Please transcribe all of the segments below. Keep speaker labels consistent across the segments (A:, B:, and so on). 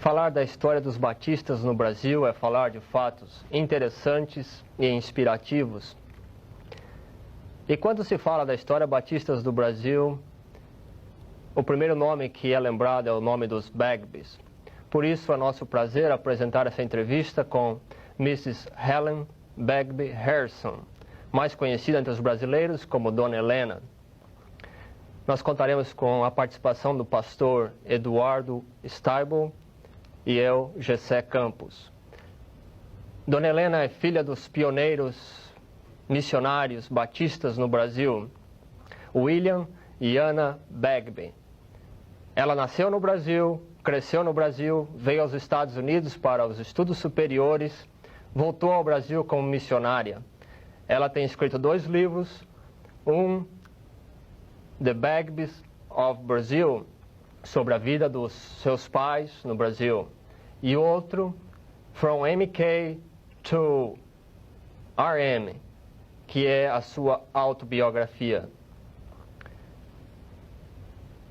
A: Falar da história dos batistas no Brasil é falar de fatos interessantes e inspirativos. E quando se fala da história batistas do Brasil, o primeiro nome que é lembrado é o nome dos Bagbys. Por isso é nosso prazer apresentar essa entrevista com Mrs. Helen Bagby Harrison, mais conhecida entre os brasileiros como Dona Helena. Nós contaremos com a participação do pastor Eduardo Steibel e eu, Gessé Campos. Dona Helena é filha dos pioneiros missionários batistas no Brasil, William e Anna Bagby. Ela nasceu no Brasil, cresceu no Brasil, veio aos Estados Unidos para os estudos superiores, voltou ao Brasil como missionária. Ela tem escrito 2 livros, um, The Bagbys of Brazil, sobre a vida dos seus pais no Brasil, e outro, From MK to RM, que é a sua autobiografia.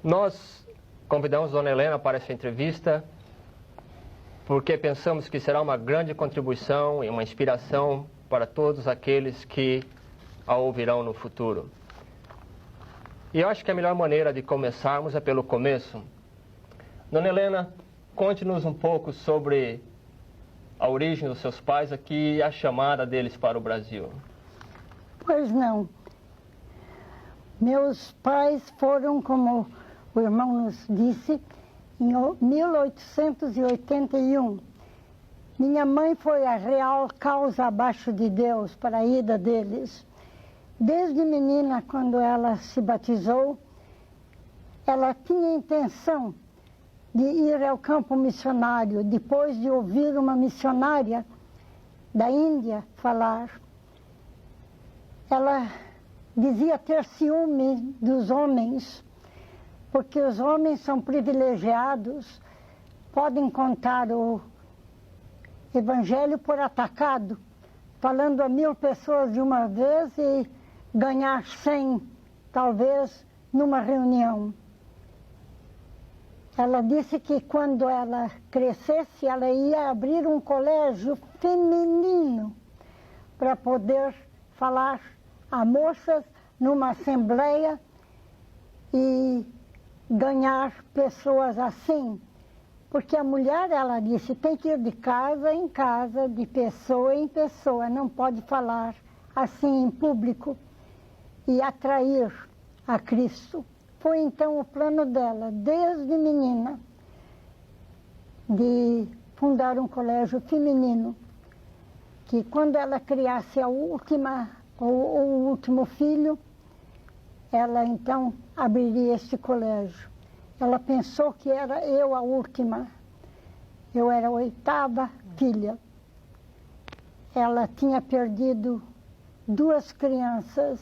A: Nós convidamos Dona Helena para essa entrevista porque pensamos que será uma grande contribuição e uma inspiração para todos aqueles que a ouvirão no futuro. E eu acho que a melhor maneira de começarmos é pelo começo. Dona Helena, conte-nos um pouco sobre a origem dos seus pais aqui e a chamada deles para o Brasil.
B: Pois não. Meus pais foram, como o irmão nos disse, em 1881. Minha mãe foi a real causa abaixo de Deus para a ida deles. Desde menina, quando ela se batizou, ela tinha intenção de ir ao campo missionário, depois de ouvir uma missionária da Índia falar. Ela dizia ter ciúme dos homens, porque os homens são privilegiados, podem contar o evangelho por atacado, falando a 1000 pessoas de uma vez e ganhar 100, talvez, numa reunião. Ela disse que quando ela crescesse, ela ia abrir um colégio feminino para poder falar a moças numa assembleia e ganhar pessoas assim. Porque a mulher, ela disse, tem que ir de casa em casa, de pessoa em pessoa, não pode falar assim em público e atrair a Cristo. Foi então o plano dela, desde menina, de fundar um colégio feminino, que quando ela criasse o último filho, ela então abriria este colégio. Ela pensou que era eu a última, eu era a 8ª filha. Ela tinha perdido 2 crianças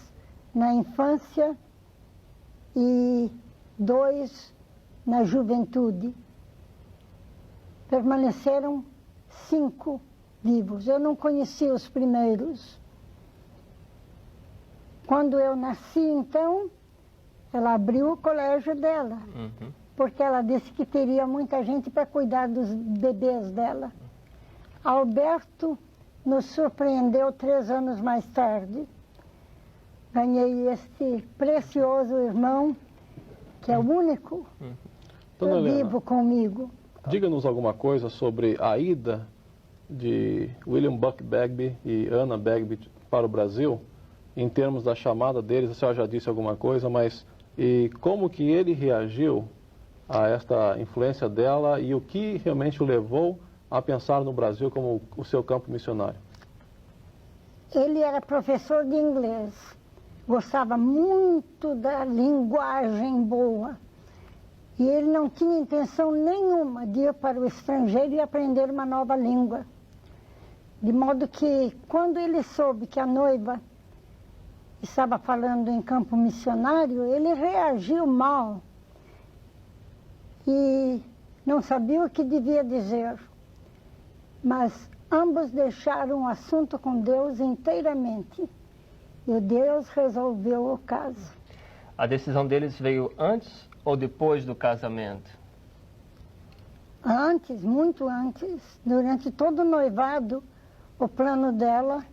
B: na infância e 2 na juventude. Permaneceram 5 vivos. Eu não conheci os primeiros. Quando eu nasci, então, ela abriu o colégio dela, porque ela disse que teria muita gente para cuidar dos bebês dela. Alberto nos surpreendeu 3 anos mais tarde. Ganhei este precioso irmão, que é o único vivo comigo.
C: Diga-nos alguma coisa sobre a ida de William Buck Bagby e Anna Bagby para o Brasil, em termos da chamada deles. A senhora já disse alguma coisa, mas e como que ele reagiu a esta influência dela e o que realmente o levou a pensar no Brasil como o seu campo missionário?
B: Ele era professor de inglês, gostava muito da linguagem boa. E ele não tinha intenção nenhuma de ir para o estrangeiro e aprender uma nova língua. De modo que, quando ele soube que a noiva estava falando em campo missionário, ele reagiu mal e não sabia o que devia dizer. Mas ambos deixaram o assunto com Deus inteiramente. E Deus resolveu o caso.
A: A decisão deles veio antes ou depois do casamento?
B: Antes, muito antes, durante todo o noivado, o plano dela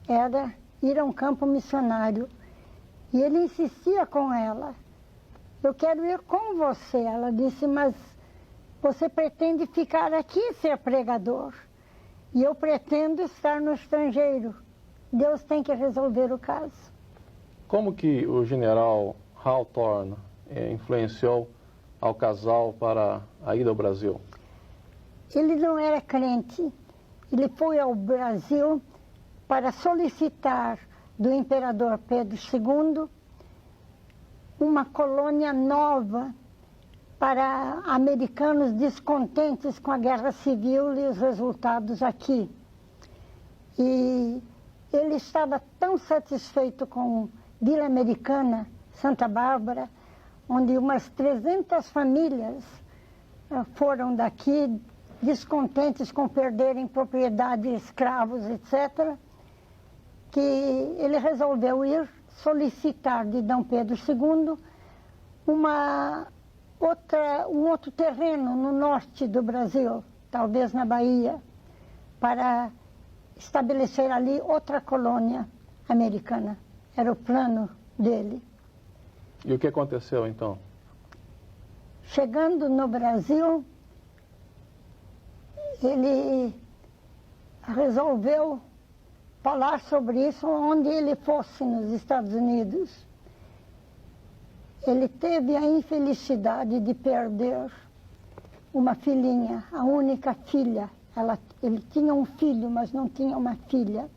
B: era ir a um campo missionário. E ele insistia com ela: eu quero ir com você. Ela disse: mas você pretende ficar aqui e ser pregador? E eu pretendo estar no estrangeiro. Deus tem que resolver o caso.
C: Como que o general Hawthorne influenciou ao casal para a ida ao Brasil?
B: Ele não era crente. Ele foi ao Brasil para solicitar do imperador Pedro II uma colônia nova para americanos descontentes com a guerra civil e os resultados aqui. E ele estava tão satisfeito com Vila Americana, Santa Bárbara, onde umas 300 famílias foram daqui, descontentes com perderem propriedade, escravos, etc., que ele resolveu ir solicitar de D. Pedro II um outro terreno no norte do Brasil, talvez na Bahia, para estabelecer ali outra colônia americana. Era o plano dele.
C: E o que aconteceu então?
B: Chegando no Brasil, ele resolveu falar sobre isso onde ele fosse nos Estados Unidos. Ele teve a infelicidade de perder uma filhinha, a única filha. Ele tinha um filho, mas não tinha uma filha.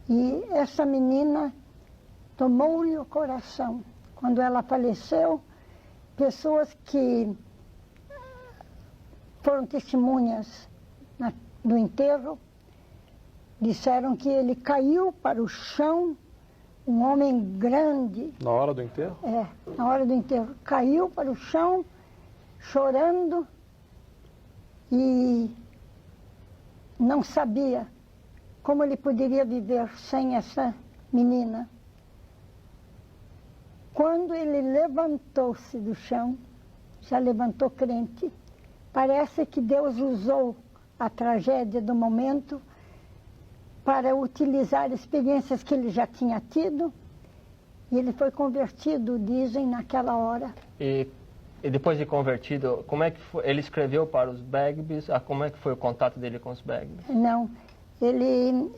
B: E essa menina tomou-lhe o coração. Quando ela faleceu, pessoas que foram testemunhas do enterro disseram que ele caiu para o chão, um homem grande.
C: Na hora do enterro?
B: É, na hora do enterro. Caiu para o chão, chorando, e não sabia como ele poderia viver sem essa menina. Quando ele levantou-se do chão, já levantou crente. Parece que Deus usou a tragédia do momento para utilizar experiências que ele já tinha tido, e ele foi convertido, dizem, naquela hora.
A: E depois de convertido, como é que foi? Ele escreveu para os Bagbies? Como é que foi o contato dele com os Bagbies?
B: Não, ele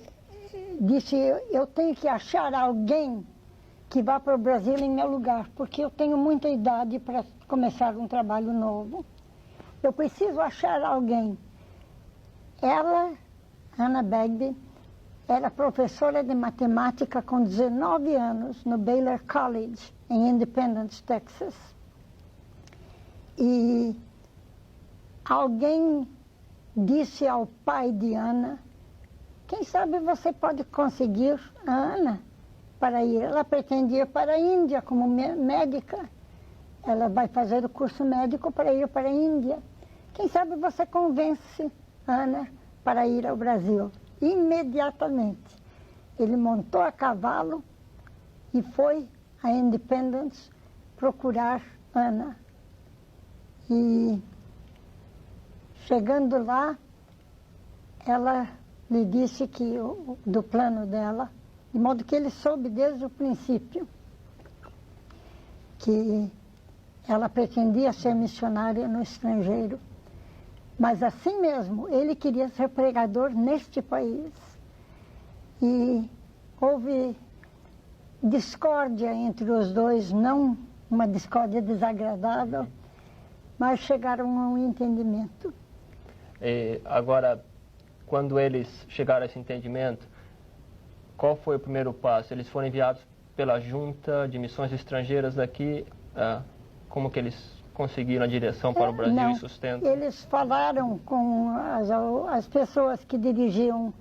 B: disse: eu tenho que achar alguém que vá para o Brasil em meu lugar, porque eu tenho muita idade para começar um trabalho novo. Eu preciso achar alguém. Ela, Anna Bagby, era professora de matemática com 19 anos no Baylor College, em Independence, Texas. E alguém disse ao pai de Ana: quem sabe você pode conseguir a Ana para ir. Ela pretendia ir para a Índia como médica. Ela vai fazer o curso médico para ir para a Índia. Quem sabe você convence Ana para ir ao Brasil. Imediatamente, ele montou a cavalo e foi a Independence procurar Ana. E chegando lá, ela lhe disse que do plano dela, de modo que ele soube desde o princípio que ela pretendia ser missionária no estrangeiro. Mas assim mesmo, ele queria ser pregador neste país. E houve discórdia entre os dois, não uma discórdia desagradável, mas chegaram a um entendimento.
A: E agora, quando eles chegaram a esse entendimento, qual foi o primeiro passo? Eles foram enviados pela Junta de Missões Estrangeiras daqui, como que eles conseguiram a direção para o Brasil
B: não,
A: e sustento?
B: Eles falaram com as pessoas que dirigiam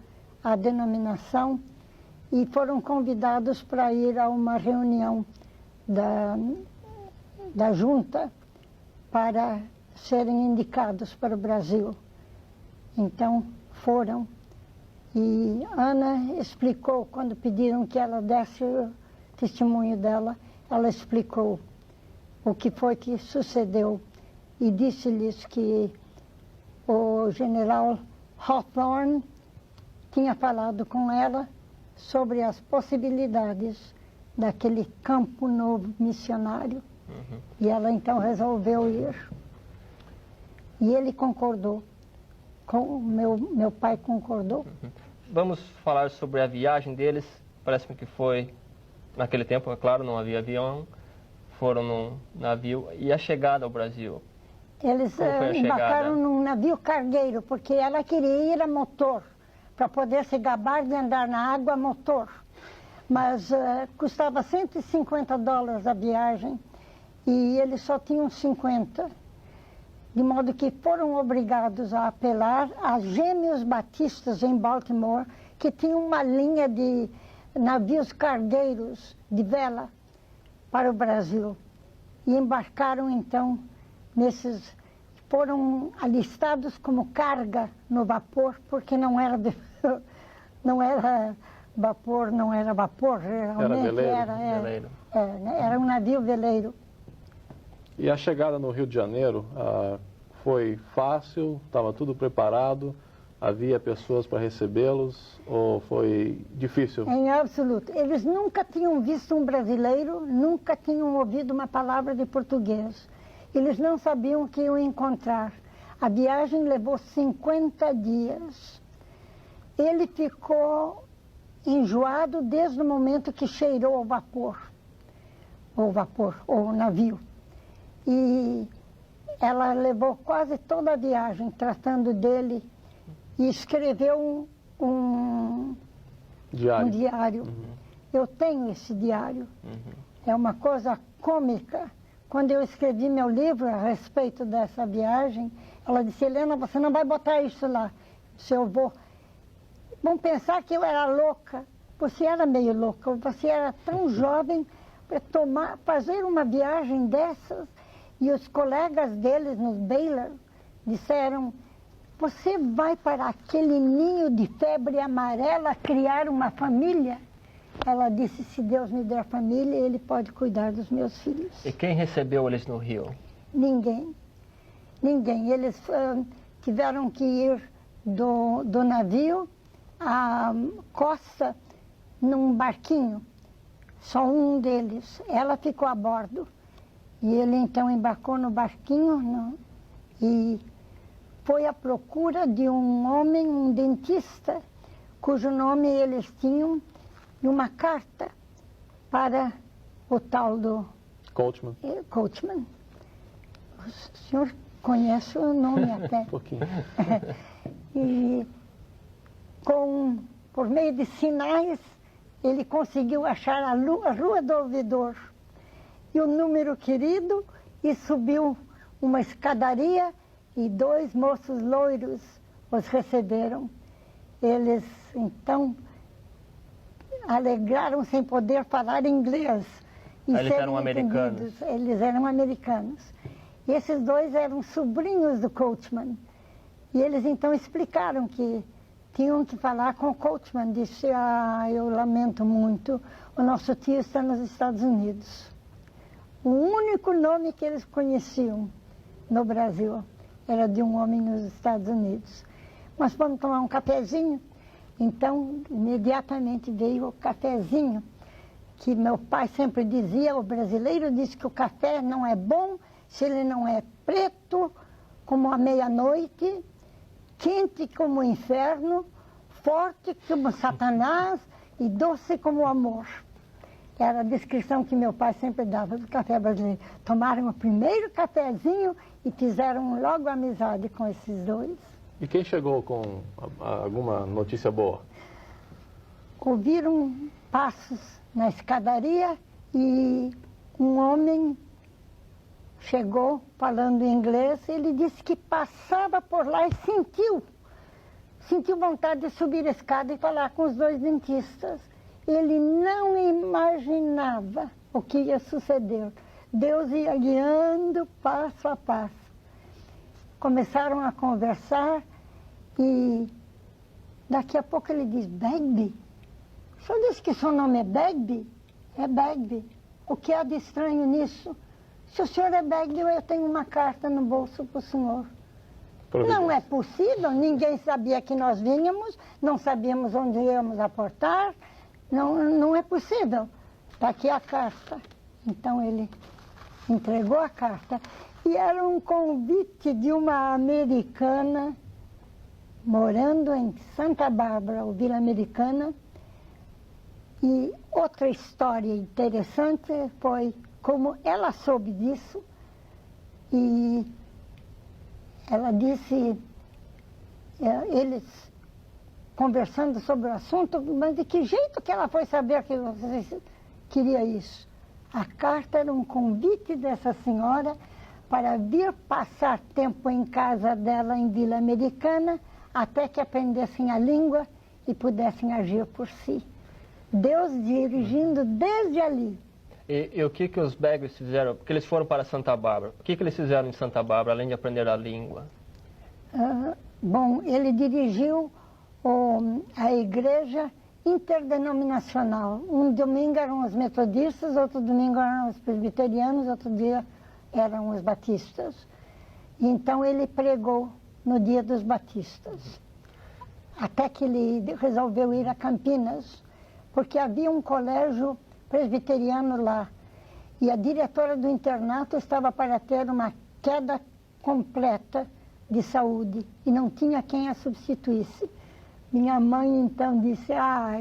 B: a denominação e foram convidados para ir a uma reunião da junta para serem indicados para o Brasil. Então foram, e Ana explicou, quando pediram que ela desse o testemunho dela, ela explicou o que foi que sucedeu e disse-lhes que o general Hawthorne tinha falado com ela sobre as possibilidades daquele campo novo missionário. E ela então resolveu ir. E ele concordou. Meu pai concordou.
A: Vamos falar sobre a viagem deles. Parece-me que foi, naquele tempo, é claro, não havia avião. Foram num navio. E a chegada ao Brasil?
B: Eles embarcaram num navio cargueiro, porque ela queria ir a motor, para poder se gabar de andar na água a motor. Mas custava $150 a viagem e eles só tinham 50. De modo que foram obrigados a apelar a Gêmeos Batistas em Baltimore, que tinham uma linha de navios cargueiros de vela para o Brasil. E embarcaram então nesses, foram alistados como carga no vapor, porque não era vapor, realmente era um navio veleiro.
C: E a chegada no Rio de Janeiro foi fácil? Estava tudo preparado? Havia pessoas para recebê-los ou foi difícil?
B: Em absoluto. Eles nunca tinham visto um brasileiro, nunca tinham ouvido uma palavra de português. Eles não sabiam o que iam encontrar. A viagem levou 50 dias. Ele ficou enjoado desde o momento que cheirou o navio. E ela levou quase toda a viagem tratando dele e escreveu um diário. Eu tenho esse diário. É uma coisa cômica. Quando eu escrevi meu livro a respeito dessa viagem, ela disse: Helena, você não vai botar isso lá. Se eu vou... Vão pensar que eu era louca. Você era meio louca. Você era tão jovem para fazer uma viagem dessas. E os colegas deles nos Baylor disseram: você vai para aquele ninho de febre amarela criar uma família? Ela disse: se Deus me der família, Ele pode cuidar dos meus filhos.
A: E quem recebeu eles no Rio?
B: Ninguém. Ninguém. Eles tiveram que ir do navio à costa num barquinho. Só um deles. Ela ficou a bordo. E ele então embarcou no barquinho e foi à procura de um homem, um dentista, cujo nome eles tinham numa carta para o tal do...
C: Coachman.
B: Coachman. O senhor conhece o nome até.
C: Um pouquinho.
B: E por meio de sinais, ele conseguiu achar a Rua do Ouvidor e o número querido, e subiu uma escadaria e 2 moços loiros os receberam. Eles, então, alegraram-se em poder falar inglês.
A: Eles eram americanos?
B: Eles eram americanos. E esses 2 eram sobrinhos do Coachman. E eles, então, explicaram que tinham que falar com o Coachman. Disse: eu lamento muito, o nosso tio está nos Estados Unidos. O único nome que eles conheciam no Brasil era de um homem nos Estados Unidos. Mas vamos tomar um cafezinho? Então, imediatamente veio o cafezinho, que meu pai sempre dizia: o brasileiro diz que o café não é bom se ele não é preto como a meia-noite, quente como o inferno, forte como Satanás e doce como o amor. Era a descrição que meu pai sempre dava do café brasileiro. Tomaram o primeiro cafezinho e fizeram logo amizade com esses 2.
C: E quem chegou com alguma notícia boa?
B: Ouviram passos na escadaria e um homem chegou falando inglês. Ele disse que passava por lá e sentiu vontade de subir a escada e falar com os 2 dentistas. Ele não imaginava o que ia suceder. Deus ia guiando passo a passo. Começaram a conversar e daqui a pouco ele diz: Bagby? O senhor disse que seu nome é Bagby? É Bagby. O que há de estranho nisso? Se o senhor é Bagby, eu tenho uma carta no bolso para o senhor. Não é possível, ninguém sabia que nós vínhamos, não sabíamos onde íamos aportar, não é possível. Está aqui a carta. Então ele entregou a carta e era um convite de uma americana morando em Santa Bárbara, ou Vila Americana. E outra história interessante foi como ela soube disso e ela disse, eles conversando sobre o assunto, mas de que jeito que ela foi saber que você queria isso? A carta era um convite dessa senhora para vir passar tempo em casa dela em Vila Americana, até que aprendessem a língua e pudessem agir por si. Deus dirigindo desde ali.
A: E o que os Bagbies fizeram? Porque eles foram para Santa Bárbara. O que eles fizeram em Santa Bárbara, além de aprender a língua?
B: Bom, ele dirigiu a igreja interdenominacional. Um domingo eram os metodistas, outro domingo eram os presbiterianos, outro dia eram os batistas. E então ele pregou no dia dos batistas. Até que ele resolveu ir a Campinas, porque havia um colégio presbiteriano lá. E a diretora do internato estava para ter uma queda completa de saúde e não tinha quem a substituísse. Minha mãe então disse,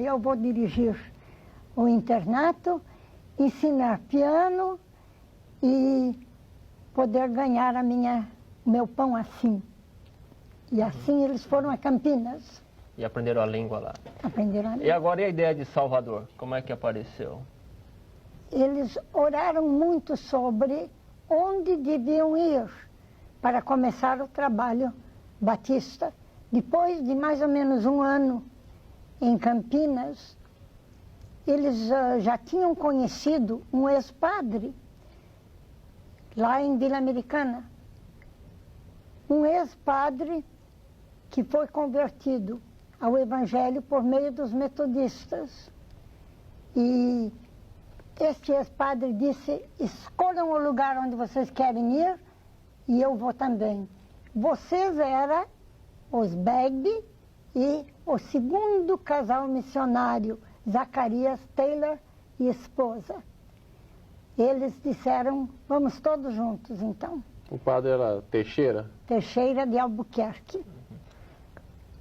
B: eu vou dirigir o internato, ensinar piano e poder ganhar meu pão assim. E assim eles foram a Campinas.
A: E aprenderam a língua lá.
B: Aprenderam a língua.
A: E agora e a ideia de Salvador? Como é que apareceu?
B: Eles oraram muito sobre onde deviam ir para começar o trabalho batista. Depois de mais ou menos um ano em Campinas, eles já tinham conhecido um ex-padre lá em Vila Americana. Um ex-padre que foi convertido ao Evangelho por meio dos metodistas. E este ex-padre disse, escolham o lugar onde vocês querem ir e eu vou também. Vocês eram os Bagby e o segundo casal missionário, Zacarias Taylor e esposa. Eles disseram, vamos todos juntos então.
C: O padre era Teixeira?
B: Teixeira de Albuquerque.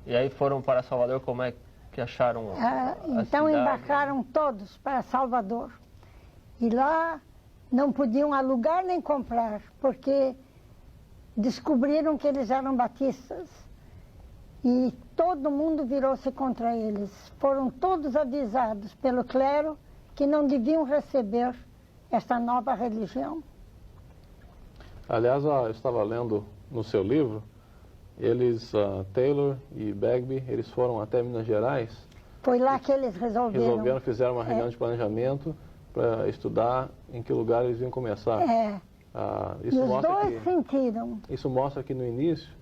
A: E aí foram para Salvador, como é que acharam a
B: então
A: cidade?
B: embarcaram todos para Salvador. E lá não podiam alugar nem comprar, porque descobriram que eles eram batistas. E todo mundo virou-se contra eles. Foram todos avisados pelo clero que não deviam receber esta nova religião.
C: Aliás, eu estava lendo no seu livro, eles, Taylor e Bagby, eles foram até Minas Gerais.
B: Foi lá que eles resolveram.
C: Fizeram uma reunião de planejamento para estudar em que lugar eles iam começar.
B: E os dois sentiram.
C: Isso mostra que no início,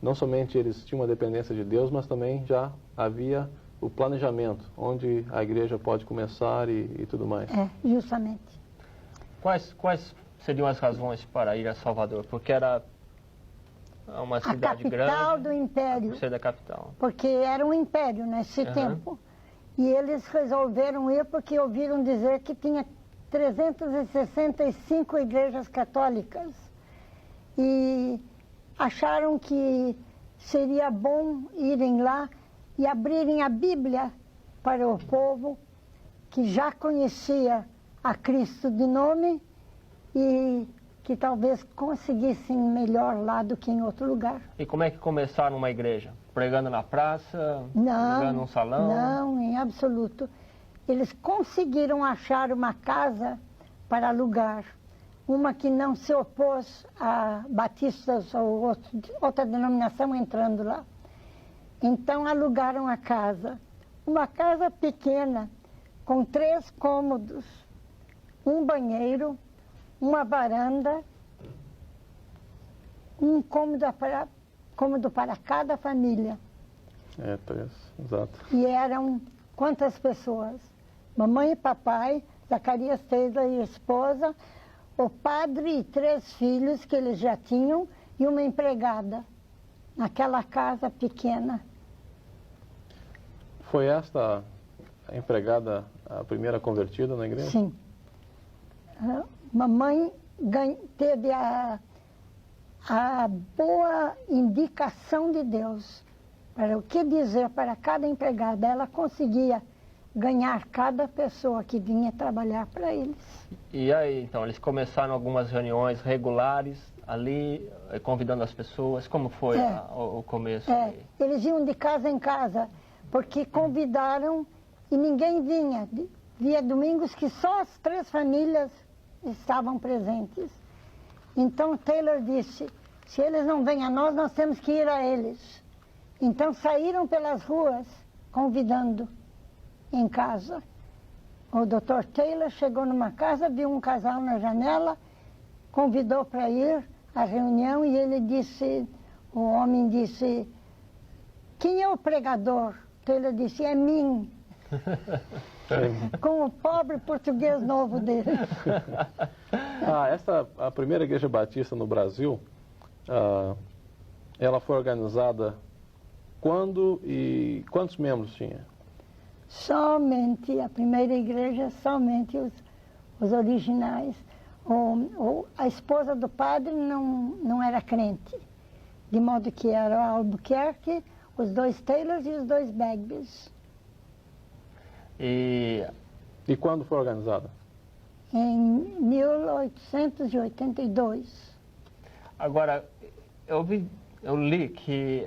C: não somente eles tinham uma dependência de Deus, mas também já havia o planejamento, onde a igreja pode começar e tudo mais.
B: Justamente.
A: Quais seriam as razões para ir a Salvador? Porque era uma cidade grande.
B: A capital do império.
A: Por ser da capital.
B: Porque era um império nesse tempo. E eles resolveram ir porque ouviram dizer que tinha 365 igrejas católicas. E acharam que seria bom irem lá e abrirem a Bíblia para o povo que já conhecia a Cristo de nome e que talvez conseguissem melhor lá do que em outro lugar.
A: E como é que começaram uma igreja? Pregando na praça? Pregando num salão?
B: Não, em absoluto. Eles conseguiram achar uma casa para alugar. Uma que não se opôs a batistas ou outra denominação entrando lá. Então alugaram a casa. Uma casa pequena, com 3 cômodos, um banheiro, uma varanda, um cômodo para cada família.
C: 3, exato.
B: E eram quantas pessoas? Mamãe e papai, Zacarias Taylor e esposa, o padre e 3 filhos que eles já tinham e uma empregada. naquela casa pequena.
C: Foi esta a empregada a primeira convertida na igreja?
B: Sim. Mamãe teve a boa indicação de Deus para o que dizer para cada empregada. Ela conseguia ganhar cada pessoa que vinha trabalhar para eles.
A: E aí, então, eles começaram algumas reuniões regulares ali, convidando as pessoas. Como foi o começo?
B: Eles iam de casa em casa, porque convidaram e ninguém vinha. Via domingos que só as 3 famílias estavam presentes. Então Taylor disse, se eles não vêm a nós, nós temos que ir a eles. Então saíram pelas ruas convidando em casa. O Dr. Taylor chegou numa casa, viu um casal na janela, convidou para ir à reunião e ele disse, o homem disse, quem é o pregador? Taylor disse, é mim. Com o pobre português novo dele.
C: A primeira igreja batista no Brasil, ela foi organizada quando e quantos membros tinha?
B: Somente, a primeira igreja, somente os originais. A esposa do padre não era crente, de modo que era o Albuquerque, os 2 Taylors e os 2 Bagbys.
C: E quando foi organizada?
B: Em 1882.
A: Agora, eu li que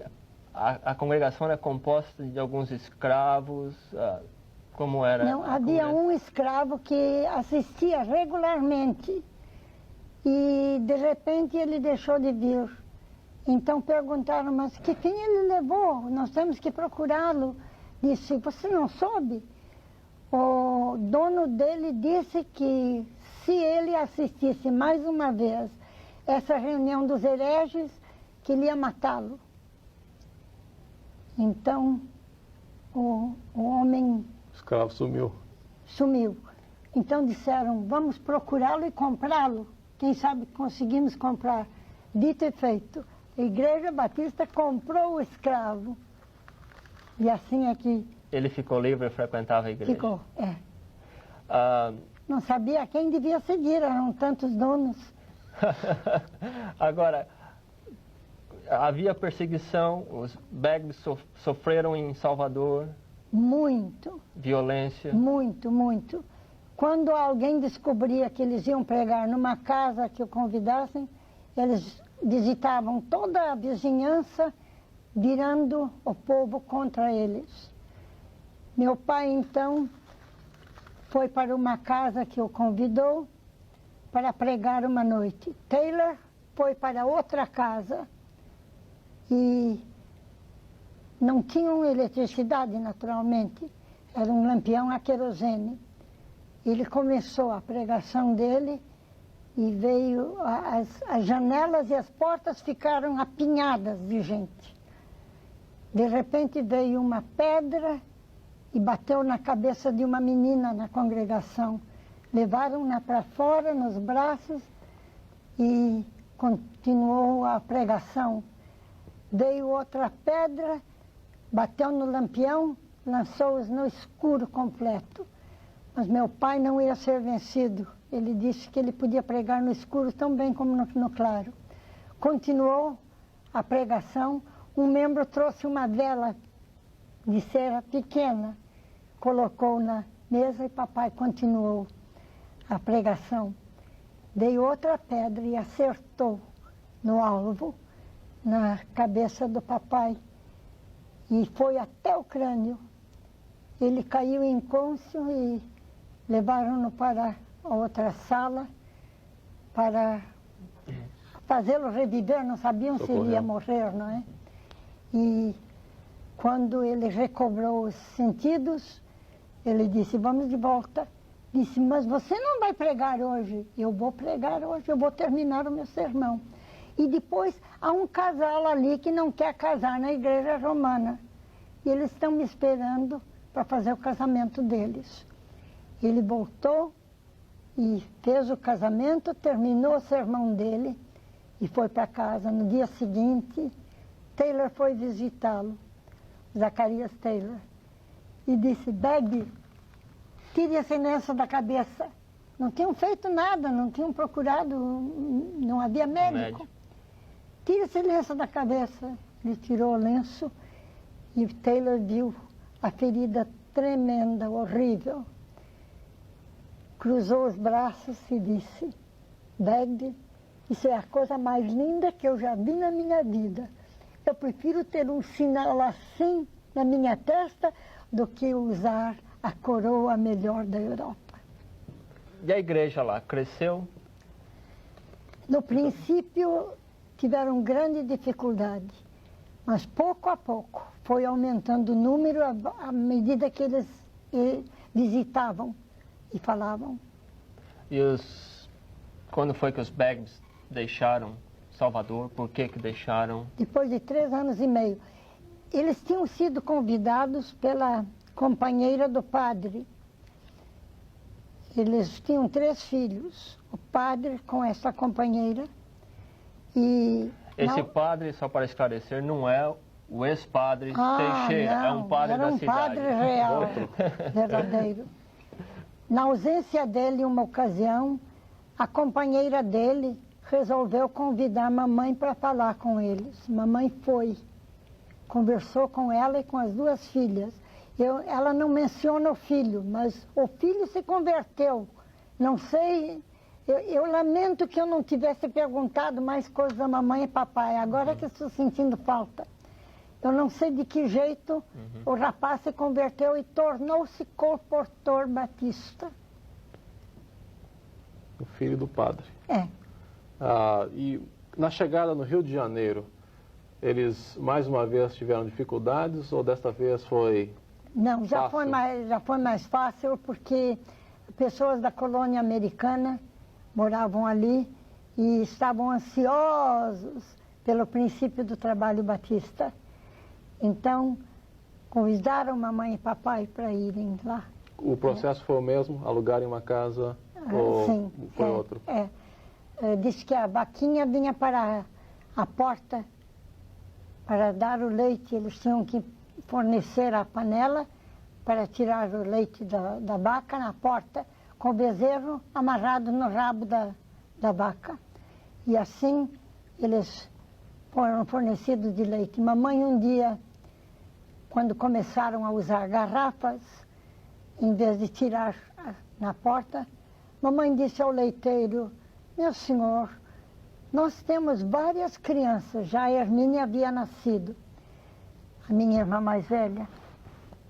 A: a congregação era composta de alguns escravos. Como era?
B: Não, havia um escravo que assistia regularmente e de repente ele deixou de vir. Então perguntaram, mas que fim ele levou? Nós temos que procurá-lo. Disse, você não soube? O dono dele disse que se ele assistisse mais uma vez essa reunião dos hereges, que ele ia matá-lo. Então, o homem...
C: O escravo sumiu.
B: Sumiu. Então disseram, vamos procurá-lo e comprá-lo. Quem sabe conseguimos comprar. Dito e feito. A Igreja Batista comprou o escravo. E assim é que...
A: Ele ficou livre e frequentava a igreja?
B: Ficou, Não sabia quem devia seguir, eram tantos donos.
A: Agora, havia perseguição, os Bagbys sofreram em Salvador?
B: Muito.
A: Violência?
B: Muito, muito. Quando alguém descobria que eles iam pregar numa casa que o convidassem, eles visitavam toda a vizinhança, virando o povo contra eles. Meu pai, então, foi para uma casa que o convidou para pregar uma noite. Taylor foi para outra casa e não tinham eletricidade, naturalmente. Era um lampião a querosene. Ele começou a pregação dele e veio, as janelas e as portas ficaram apinhadas de gente. De repente veio uma pedra e bateu na cabeça de uma menina na congregação. Levaram-na para fora nos braços e continuou a pregação. Veio outra pedra, bateu no lampião, lançou-os no escuro completo. Mas meu pai não ia ser vencido. Ele disse que ele podia pregar no escuro tão bem como no claro. Continuou a pregação. Um membro trouxe uma vela de cera pequena, colocou na mesa e papai continuou a pregação. Veio outra pedra e acertou no alvo, na cabeça do papai, e foi até o crânio. Ele caiu incônscio e levaram-no para outra sala para fazê-lo reviver. Não sabiam se ele ia morrer, não é? E quando ele recobrou os sentidos, ele disse, vamos de volta. Disse, mas você não vai pregar hoje? Eu vou pregar hoje, eu vou terminar o meu sermão. E depois há um casal ali que não quer casar na igreja romana. E eles estão me esperando para fazer o casamento deles. Ele voltou e fez o casamento, terminou o sermão dele e foi para casa. No dia seguinte, Taylor foi visitá-lo, Zacarias Taylor, e disse: Bagby, tire esse lenço da cabeça. Não tinham feito nada, não tinham procurado, não havia médico. Tire esse lenço da cabeça. Ele tirou o lenço e Taylor viu a ferida tremenda, horrível. Cruzou os braços e disse: Bagby, isso é a coisa mais linda que eu já vi na minha vida. Eu prefiro ter um sinal assim na minha testa do que usar a coroa melhor da Europa.
A: E a igreja lá, cresceu?
B: No princípio, tiveram grande dificuldade, mas pouco a pouco foi aumentando o número à medida que eles visitavam e falavam.
A: E quando foi que os Bagbys deixaram Salvador? Por que deixaram?
B: Depois de 3 anos e meio. Eles tinham sido convidados pela companheira do padre. Eles tinham 3 filhos, o padre com essa companheira. E
A: esse padre, só para esclarecer, não é o ex-padre Teixeira,
B: não,
A: é um padre da cidade.
B: Era um padre real, verdadeiro. Na ausência dele, uma ocasião, a companheira dele resolveu convidar a mamãe para falar com eles. Mamãe foi, conversou com ela e com as 2 filhas. Ela não menciona o filho, mas o filho se converteu. Não sei, eu lamento que eu não tivesse perguntado mais coisas da mamãe e papai, agora que estou sentindo falta. Eu não sei de que jeito o rapaz se converteu e tornou-se comportor batista.
C: O filho do padre.
B: É.
C: E na chegada no Rio de Janeiro, eles mais uma vez tiveram dificuldades ou desta vez foi...
B: Não, já foi mais fácil porque pessoas da colônia americana moravam ali e estavam ansiosos pelo princípio do trabalho batista. Então, convidaram mamãe e papai para irem lá.
C: O processo foi o mesmo? Alugarem uma casa ou
B: sim,
C: foi outro?
B: Disse que a vaquinha vinha para a porta para dar o leite. Eles tinham que fornecer a panela para tirar o leite da vaca na porta, com o bezerro amarrado no rabo da vaca. E assim eles foram fornecidos de leite. Mamãe um dia, quando começaram a usar garrafas, em vez de tirar na porta, mamãe disse ao leiteiro: meu senhor, nós temos várias crianças, já a Hermínia havia nascido, a minha irmã mais velha.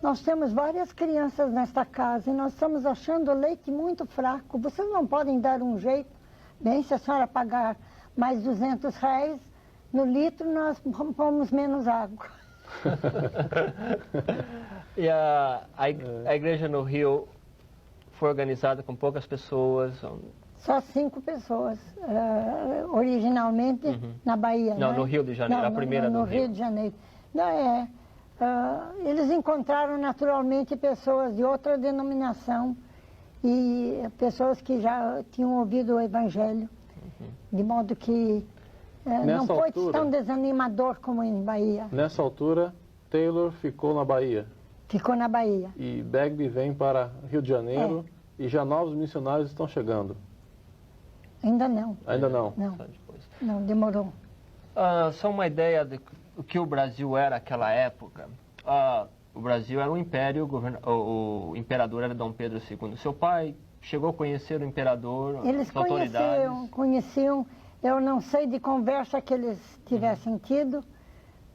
B: Nós temos várias crianças nesta casa e nós estamos achando o leite muito fraco. Vocês não podem dar um jeito? Bem, se a senhora pagar mais R$200 no litro, nós pomos menos água.
A: E a igreja no Rio foi organizada com poucas pessoas?
B: Só 5 pessoas, originalmente na Bahia.
A: Não, no Rio de Janeiro, a primeira
B: no Rio de Janeiro. Eles encontraram naturalmente pessoas de outra denominação e pessoas que já tinham ouvido o Evangelho, de modo que não foi tão desanimador como em Bahia.
C: Nessa altura, Taylor ficou na Bahia.
B: Ficou na Bahia.
C: E Bagby vem para Rio de Janeiro e já novos missionários estão chegando.
B: Ainda não.
C: Ainda não?
B: Não, não demorou.
A: Só uma ideia do que o Brasil era naquela época. O Brasil era um império, o imperador era Dom Pedro II. Seu pai chegou a conhecer o imperador,
B: as autoridades? Eles conheciam. Eu não sei de conversa que eles tivessem tido,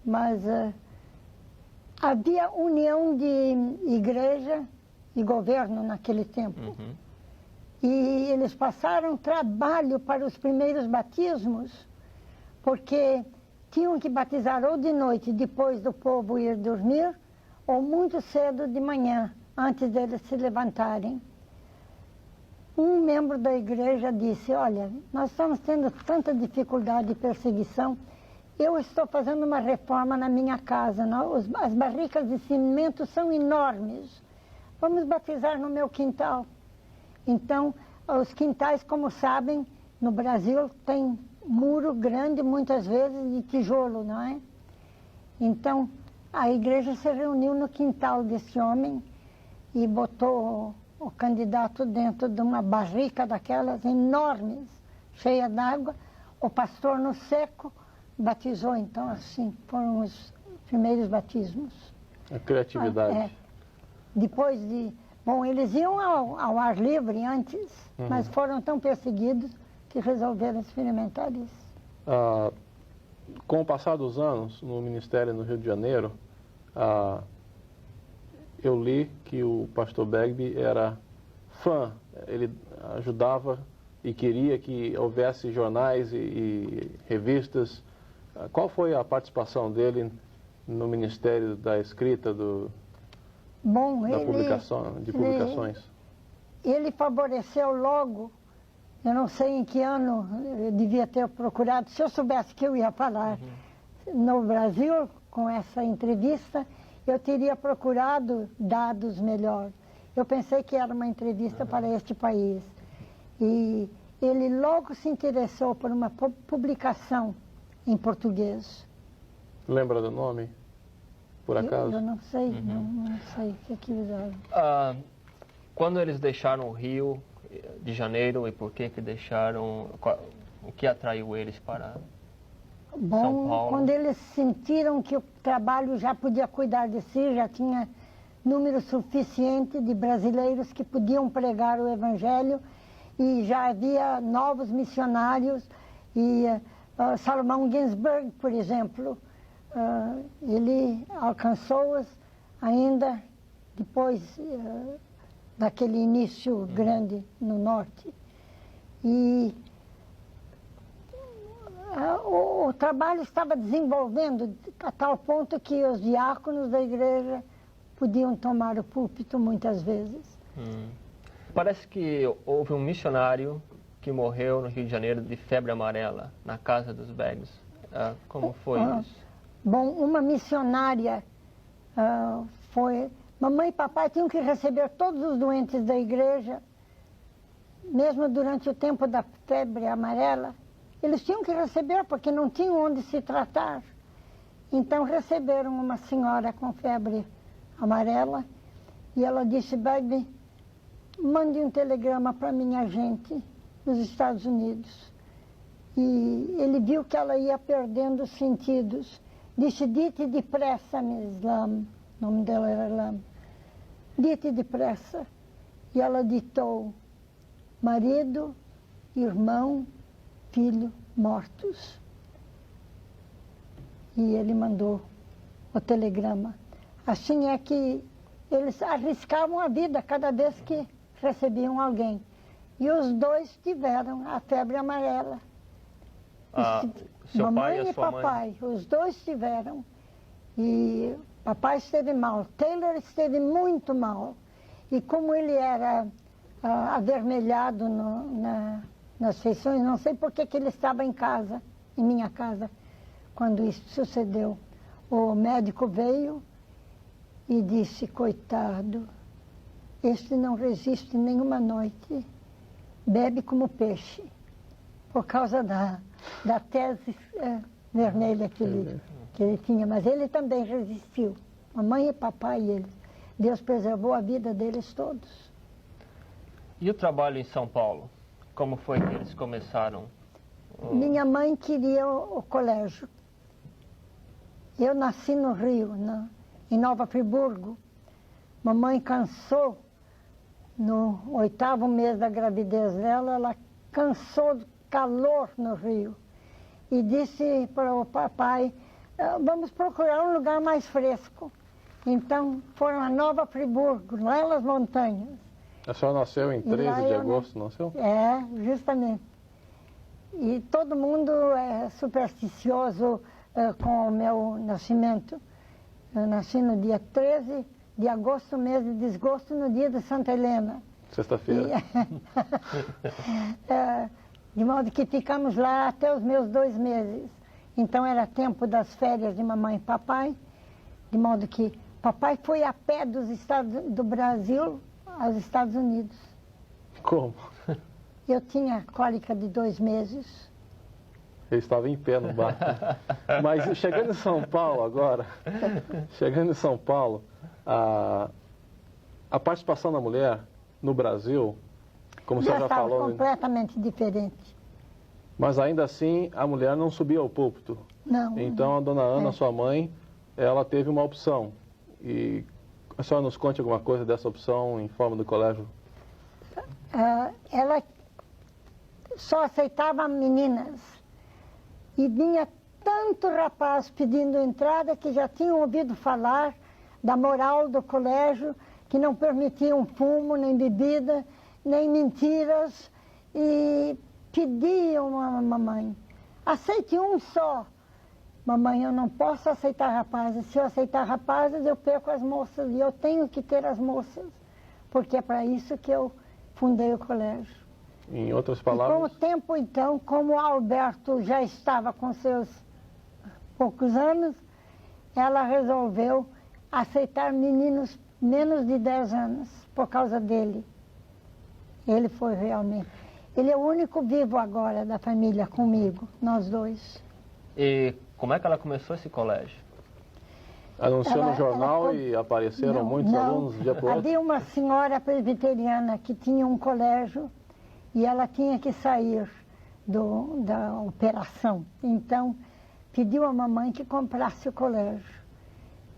B: mas havia união de igreja e governo naquele tempo. E eles passaram trabalho para os primeiros batismos, porque tinham que batizar ou de noite, depois do povo ir dormir, ou muito cedo de manhã, antes deles se levantarem. Um membro da igreja disse: olha, nós estamos tendo tanta dificuldade e perseguição, eu estou fazendo uma reforma na minha casa, as barricas de cimento são enormes, vamos batizar no meu quintal. Então, os quintais, como sabem, no Brasil tem muro grande, muitas vezes de tijolo, não é? Então, a igreja se reuniu no quintal desse homem e botou o candidato dentro de uma barrica daquelas enormes, cheia d'água. O pastor no seco batizou, então, assim, foram os primeiros batismos.
C: A criatividade.
B: Depois de... Bom, eles iam ao ar livre antes, mas foram tão perseguidos que resolveram experimentar isso.
C: Com o passar dos anos, no Ministério no Rio de Janeiro, eu li que o pastor Bagby era fã, ele ajudava e queria que houvesse jornais e revistas. Qual foi a participação dele no Ministério da Escrita, publicações?
B: Ele favoreceu logo, eu não sei em que ano eu devia ter procurado, se eu soubesse que eu ia falar no Brasil com essa entrevista, eu teria procurado dados melhor. Eu pensei que era uma entrevista para este país. E ele logo se interessou por uma publicação em português.
C: Lembra do nome, por acaso?
B: Eu não sei, não sei o que usaram.
A: Quando eles deixaram o Rio de Janeiro e por que deixaram, o que atraiu eles para São Paulo?
B: Quando eles sentiram que o trabalho já podia cuidar de si, já tinha número suficiente de brasileiros que podiam pregar o Evangelho e já havia novos missionários e Salomão Ginsberg, por exemplo, ele alcançou-os ainda depois daquele início grande no norte. E o trabalho estava desenvolvendo a tal ponto que os diáconos da igreja podiam tomar o púlpito muitas vezes.
A: Parece que houve um missionário que morreu no Rio de Janeiro de febre amarela, na casa dos Bagby. Como foi isso?
B: Bom, uma missionária foi... Mamãe e papai tinham que receber todos os doentes da igreja, mesmo durante o tempo da febre amarela. Eles tinham que receber porque não tinham onde se tratar. Então receberam uma senhora com febre amarela e ela disse: Bagby, mande um telegrama para minha gente nos Estados Unidos. E ele viu que ela ia perdendo os sentidos. Disse: dite depressa, Miss Lam. O nome dela era Lam. Dite depressa. E ela ditou: marido, irmão, filho mortos. E ele mandou o telegrama. Assim é que eles arriscavam a vida cada vez que recebiam alguém. E os dois tiveram a febre amarela.
A: Seu
B: mamãe
A: pai e sua
B: papai, os dois tiveram. E papai esteve mal, Taylor esteve muito mal. E como ele era avermelhado nas feições, não sei por que ele estava em casa, em minha casa, quando isso sucedeu. O médico veio e disse: coitado, este não resiste nenhuma noite, bebe como peixe, por causa da tese vermelha que ele tinha. Mas ele também resistiu, mamãe e papai e ele. Deus preservou a vida deles todos.
A: E o trabalho em São Paulo? Como foi que eles começaram?
B: Minha mãe queria o colégio. Eu nasci no Rio, em Nova Friburgo. Mamãe cansou, no 8º mês da gravidez dela, ela cansou do calor no Rio. E disse para o papai: vamos procurar um lugar mais fresco. Então foram a Nova Friburgo, lá nas montanhas.
C: A senhora nasceu em 13 de agosto, nasceu?
B: É, justamente. E todo mundo é supersticioso com o meu nascimento. Eu nasci no dia 13 de agosto, mês de desgosto, no dia de Santa Helena.
C: Sexta-feira.
B: De modo que ficamos lá até os meus 2 meses. Então era tempo das férias de mamãe e papai, de modo que papai foi a pé do Brasil aos Estados Unidos.
C: Como?
B: Eu tinha cólica de 2 meses.
C: Ele estava em pé no barco. Mas chegando em São Paulo agora, a participação da mulher no Brasil, como você já falou...
B: completamente diferente.
C: Mas ainda assim, a mulher não subia ao púlpito.
B: Não.
C: Então, a dona Ana, sua mãe, ela teve uma opção. E a senhora nos conte alguma coisa dessa opção em forma do colégio?
B: Ela só aceitava meninas. E vinha tanto rapaz pedindo entrada que já tinham ouvido falar da moral do colégio, que não permitiam fumo, nem bebida, nem mentiras, e pediam a mamãe, aceite um só. Mamãe, eu não posso aceitar rapazes, se eu aceitar rapazes eu perco as moças, e eu tenho que ter as moças, porque é para isso que eu fundei o colégio.
C: Em outras palavras...
B: E com o tempo, então, como o Alberto já estava com seus poucos anos, ela resolveu aceitar meninos menos de 10 anos, por causa dele. Ele foi realmente... Ele é o único vivo agora da família comigo, nós dois.
A: E como é que ela começou esse colégio?
C: Anunciou no jornal e apareceram muitos alunos dia por outro?
B: Havia uma senhora presbiteriana que tinha um colégio e ela tinha que sair da operação. Então, pediu à mamãe que comprasse o colégio.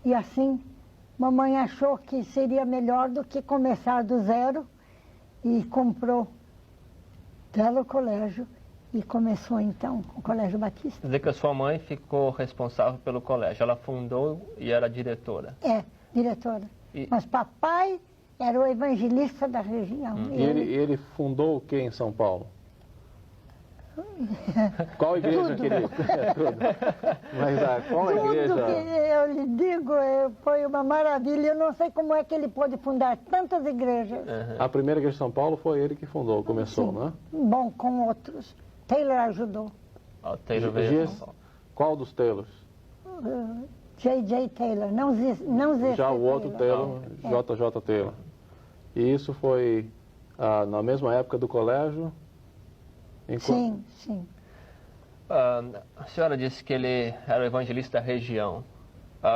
B: E assim, mamãe achou que seria melhor do que começar do zero e comprou dela o colégio e começou então o Colégio Batista.
A: Quer dizer que a sua mãe ficou responsável pelo colégio, ela fundou e era diretora?
B: É, diretora. Mas papai era o evangelista da região.
C: E ele fundou o que em São Paulo? Qual igreja, querido? Tudo. Mas qual igreja?
B: Tudo que eu lhe digo foi uma maravilha. Eu não sei como é que ele pôde fundar tantas igrejas.
C: A primeira igreja de São Paulo foi ele que fundou, começou, né?
B: Bom, com outros. Taylor ajudou.
A: Taylor veio a São Paulo.
C: Qual dos Taylors?
B: J.J. Taylor, não Z.
C: Já o outro Taylor, J.J. Taylor. E isso foi na mesma época do colégio?
B: Sim, sim.
A: A senhora disse que ele era o evangelista da região.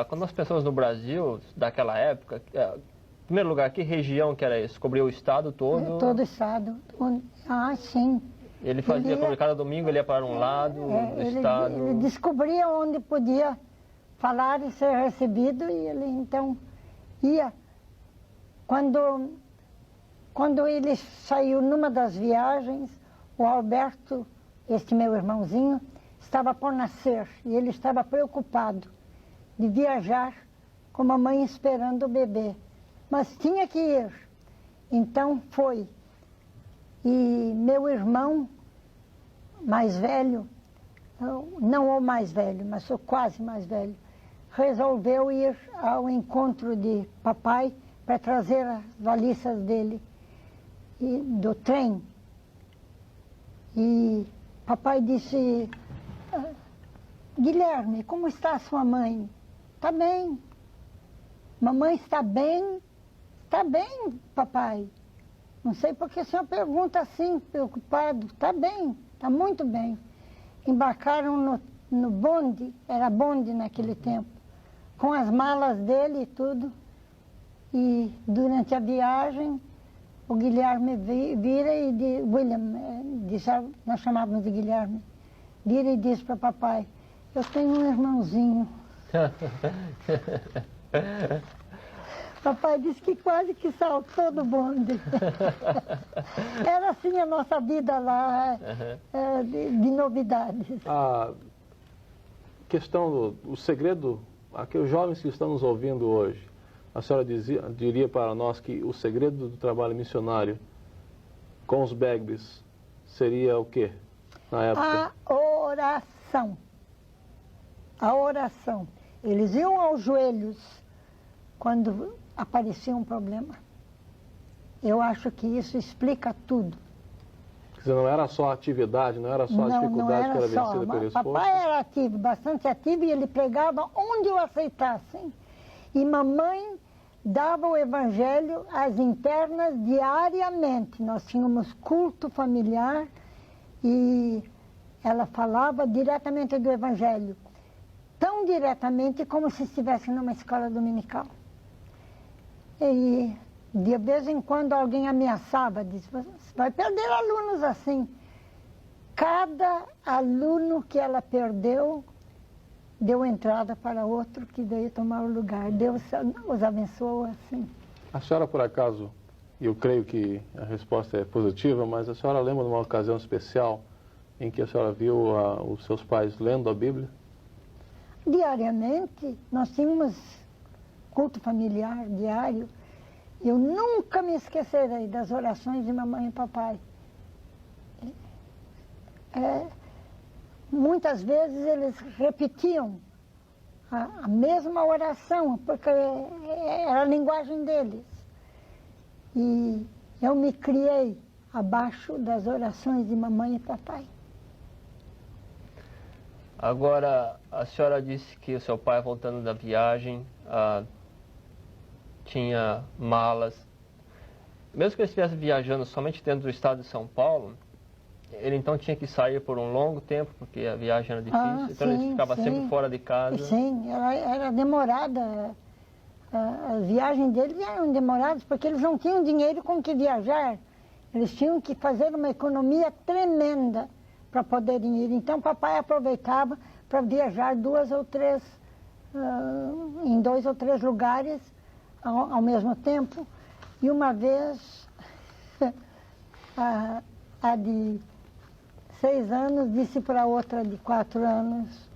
A: Quando as pessoas no Brasil, daquela época, em primeiro lugar, que região que era isso? Cobriu o estado todo?
B: Todo o estado. Sim.
A: Ele fazia, como cada domingo, ele ia para um lado do estado?
B: Ele descobria onde podia falar e ser recebido, e ele então ia. Quando ele saiu numa das viagens, o Alberto, este meu irmãozinho, estava por nascer e ele estava preocupado de viajar com a mãe esperando o bebê. Mas tinha que ir. Então foi. E meu irmão mais velho, não o mais velho, mas o quase mais velho, resolveu ir ao encontro de papai para trazer as valixas dele do trem. E papai disse, Guilherme, como está a sua mãe? Está bem. Mamãe está bem? Está bem, papai. Não sei porque o senhor pergunta assim, preocupado. Está bem, está muito bem. Embarcaram no bonde, era bonde naquele tempo, com as malas dele e tudo. E durante a viagem, o Guilherme vira e diz, nós chamávamos de Guilherme, vira e diz para papai, eu tenho um irmãozinho. Papai disse que quase que saltou do bonde. Era assim a nossa vida lá, de novidades.
C: A questão o segredo, aqueles jovens que estão nos ouvindo hoje, a senhora diria para nós que o segredo do trabalho missionário com os Bagbies seria o quê, na época?
B: A oração. A oração. Eles iam aos joelhos quando aparecia um problema. Eu acho que isso explica tudo.
C: Quer dizer, não era só a atividade, não era só a dificuldade que era vencida pelo esforço?
B: Papai era ativo, bastante ativo, e ele pregava onde o aceitassem. E mamãe dava o evangelho às internas diariamente. Nós tínhamos culto familiar e ela falava diretamente do Evangelho, tão diretamente como se estivesse numa escola dominical. E de vez em quando alguém ameaçava, disse, você vai perder alunos assim. Cada aluno que ela perdeu, deu entrada para outro que veio tomar o lugar. Deus os abençoou assim.
C: A senhora, por acaso, e eu creio que a resposta é positiva, mas a senhora lembra de uma ocasião especial em que a senhora viu os seus pais lendo a Bíblia?
B: Diariamente, nós tínhamos culto familiar diário. Eu nunca me esquecerei das orações de mamãe e papai. Muitas vezes eles repetiam a mesma oração, porque era a linguagem deles. E eu me criei abaixo das orações de mamãe e papai.
A: Agora, a senhora disse que o seu pai, voltando da viagem, tinha malas. Mesmo que ele estivesse viajando somente dentro do estado de São Paulo, ele então tinha que sair por um longo tempo, porque a viagem era difícil, então
B: sim,
A: ele ficava sempre fora de casa.
B: Sim, era demorada. As viagens deles eram demoradas, porque eles não tinham dinheiro com que viajar. Eles tinham que fazer uma economia tremenda para poderem ir. Então, papai aproveitava para viajar em 2 ou 3 lugares ao mesmo tempo. E uma vez, a de 6 anos disse para a outra de 4 anos,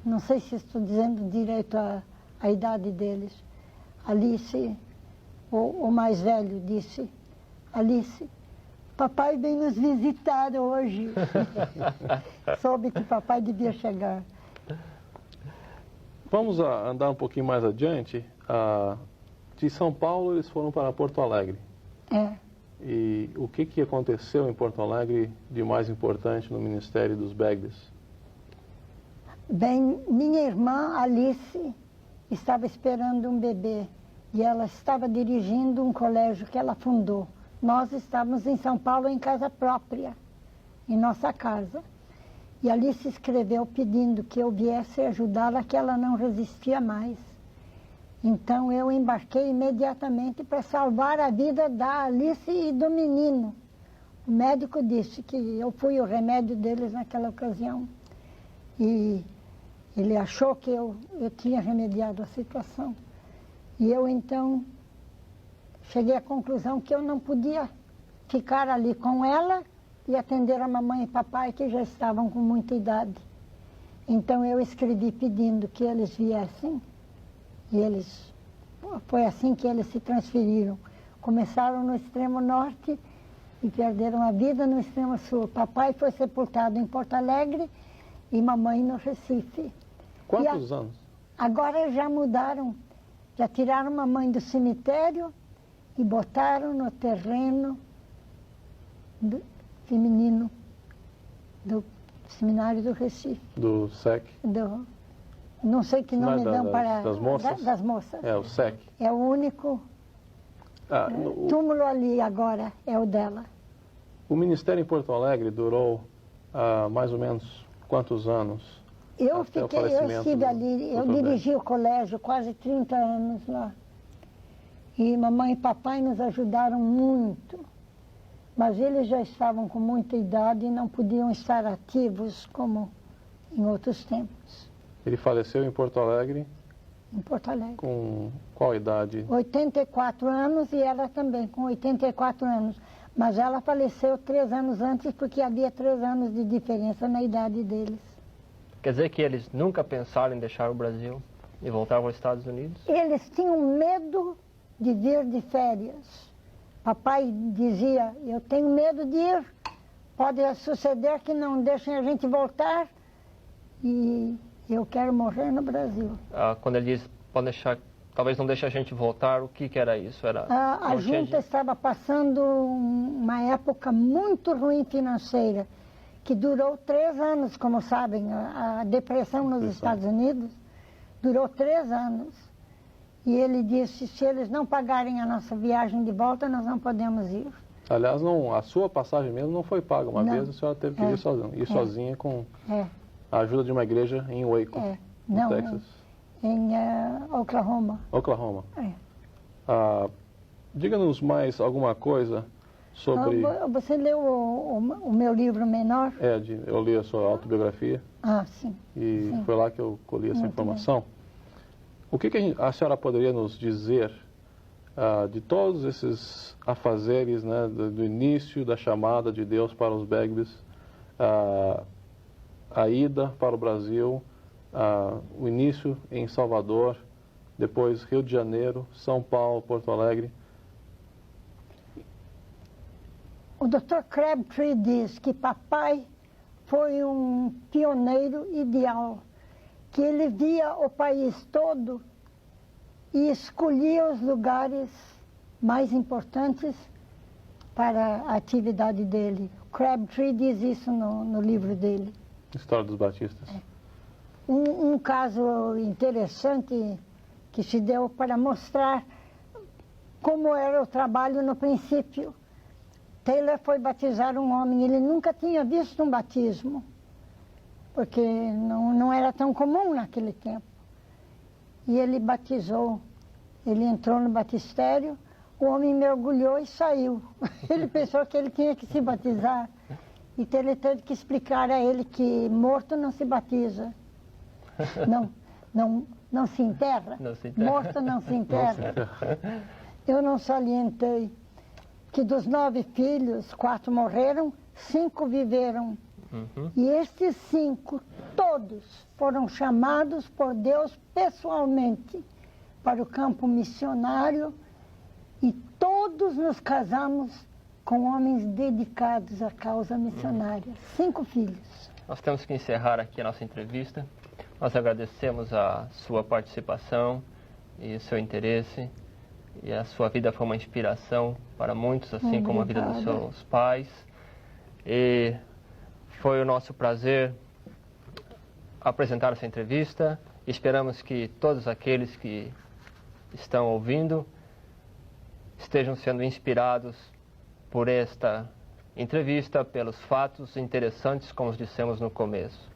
B: não sei se estou dizendo direito a idade deles, Alice, o mais velho disse, Alice, papai vem nos visitar hoje. Soube que papai devia chegar.
C: Vamos andar um pouquinho mais adiante. De São Paulo eles foram para Porto Alegre. E o que aconteceu em Porto Alegre de mais importante no Ministério dos Bagbies?
B: Bem, minha irmã Alice estava esperando um bebê e ela estava dirigindo um colégio que ela fundou. Nós estávamos em São Paulo em casa própria, em nossa casa. E Alice escreveu pedindo que eu viesse ajudá-la, que ela não resistia mais. Então eu embarquei imediatamente para salvar a vida da Alice e do menino. O médico disse que eu fui o remédio deles naquela ocasião. E ele achou que eu tinha remediado a situação. E eu então cheguei à conclusão que eu não podia ficar ali com ela e atender a mamãe e papai que já estavam com muita idade. Então eu escrevi pedindo que eles viessem. E foi assim que eles se transferiram. Começaram no extremo norte e perderam a vida no extremo sul. Papai foi sepultado em Porto Alegre e mamãe no Recife.
C: Quantos anos?
B: Agora já mudaram, já tiraram mamãe do cemitério e botaram no terreno feminino do Seminário do Recife.
C: Do SEC?
B: Não sei que nome dão para...
C: Das moças?
B: Das moças.
C: É, o SEC.
B: É o único túmulo ali agora, é o dela.
C: O Ministério em Porto Alegre durou mais ou menos quantos anos?
B: Eu estive ali, eu dirigi o colégio quase 30 anos lá. E mamãe e papai nos ajudaram muito. Mas eles já estavam com muita idade e não podiam estar ativos como em outros tempos.
C: Ele faleceu em Porto Alegre?
B: Em Porto Alegre.
C: Com qual idade?
B: 84 anos e ela também, com 84 anos. Mas ela faleceu 3 anos antes porque havia 3 anos de diferença na idade deles.
A: Quer dizer que eles nunca pensaram em deixar o Brasil e voltar aos Estados Unidos?
B: Eles tinham medo de vir de férias. Papai dizia, eu tenho medo de ir, pode suceder que não deixem a gente voltar e eu quero morrer no Brasil.
A: Quando ele diz, pode deixar, talvez não deixe a gente voltar, o que era isso?
B: A junta estava passando uma época muito ruim financeira, que durou 3 anos, como sabem, a depressão nos Estados Unidos durou 3 anos. E ele disse, se eles não pagarem a nossa viagem de volta, nós não podemos ir.
C: Aliás, não, a sua passagem mesmo não foi paga. Uma
B: Não.
C: vez a senhora teve que ir sozinha com
B: É,
C: a ajuda de uma igreja em Waco, no
B: não,
C: Texas.
B: em Oklahoma.
C: Oklahoma.
B: É.
C: Diga-nos mais alguma coisa sobre...
B: Você leu o meu livro menor?
C: Eu li a sua autobiografia
B: Ah, sim.
C: e
B: Sim.
C: foi lá que eu colhi essa
B: Muito
C: informação. O que a senhora poderia nos dizer de todos esses afazeres, né, do início da chamada de Deus para os Bagbies, a ida para o Brasil, o início em Salvador, depois Rio de Janeiro, São Paulo, Porto Alegre?
B: O Dr. Crabtree diz que papai foi um pioneiro ideal, que ele via o país todo e escolhia os lugares mais importantes para a atividade dele. Crabtree diz isso no livro dele.
C: História dos Batistas.
B: Um caso interessante que se deu para mostrar como era o trabalho no princípio. Taylor foi batizar um homem, ele nunca tinha visto um batismo, porque não era tão comum naquele tempo. E ele batizou, ele entrou no batistério, o homem mergulhou e saiu. Ele pensou que ele tinha que se batizar. Então ele teve que explicar a ele que morto não se batiza. Não se enterra.
A: Não se enterra.
B: Morto não se enterra. Eu não salientei que dos 9 filhos, 4 morreram, 5 viveram.
A: Uhum.
B: E estes 5, todos, foram chamados por Deus pessoalmente para o campo missionário e todos nos casamos com homens dedicados à causa missionária. 5 filhos.
A: Nós temos que encerrar aqui a nossa entrevista. Nós agradecemos a sua participação e o seu interesse. E a sua vida foi uma inspiração para muitos, assim como a vida dos seus pais. E foi o nosso prazer apresentar essa entrevista. Esperamos que todos aqueles que estão ouvindo estejam sendo inspirados por esta entrevista, pelos fatos interessantes, como dissemos no começo.